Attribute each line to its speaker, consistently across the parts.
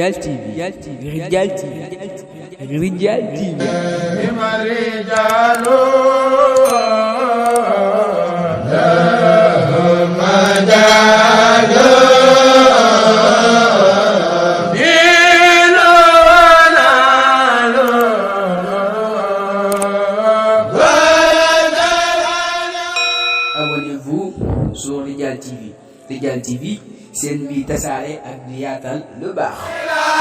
Speaker 1: رجال تيفي رجال تيفي رجال تيفي
Speaker 2: إما الرجال لهم مجال دين ونال
Speaker 1: Abonnez-vous sur Radial TV. Radial TV, c'est une vie tasaare ak di yaatal lu baax.
Speaker 2: لا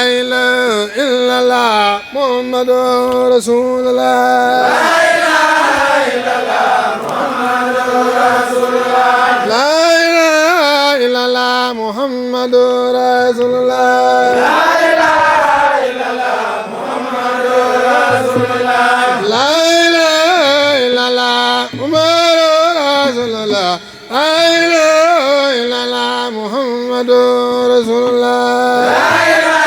Speaker 2: إله إلا الله محمد رسول الله لا إله إلا الله محمد رسول الله لا إله إلا الله محمد رسول الله لا إله إلا الله محمد رسول الله لا إله إلا الله محمد رسول الله لا إله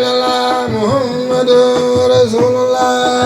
Speaker 2: إلا الله محمد رسول الله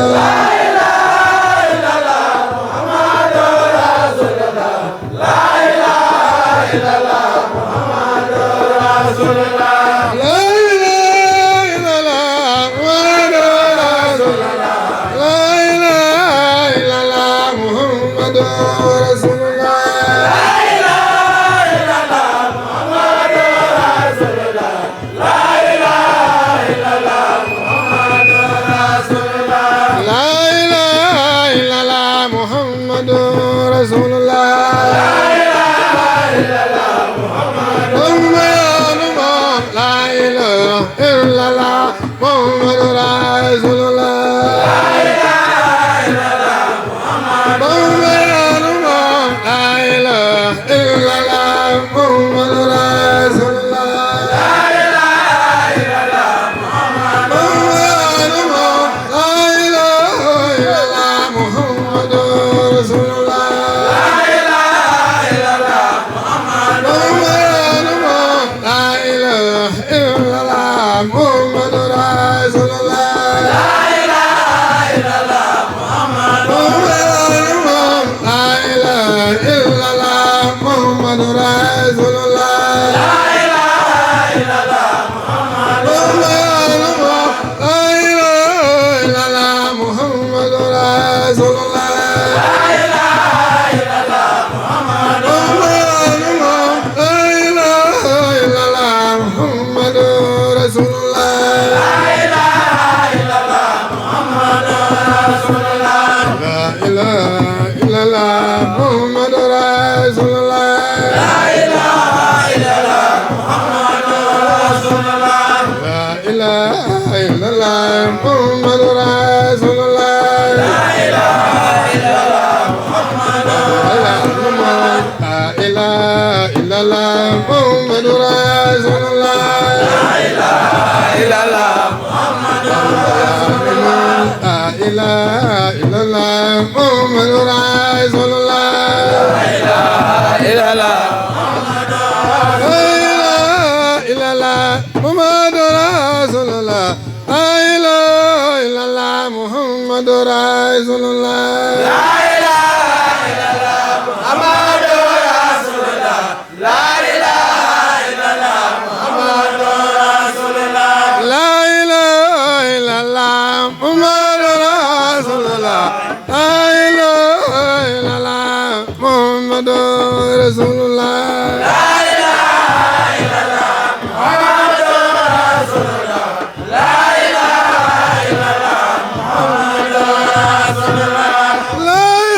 Speaker 2: لا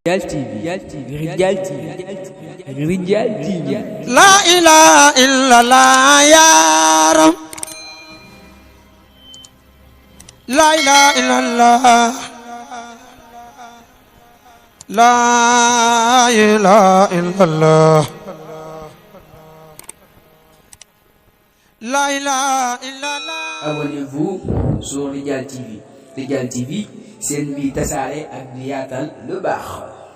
Speaker 1: Rijal TV, Rijal TV, Rijal TV.
Speaker 3: La ilaha illallah ya Rab. La ilaha illallah. La ilaha illallah. La ilaha illallah.
Speaker 1: Abonnez-vous sur Rijal TV. Rijal TV, c'est une vie tassare ak di yaatal lu baax.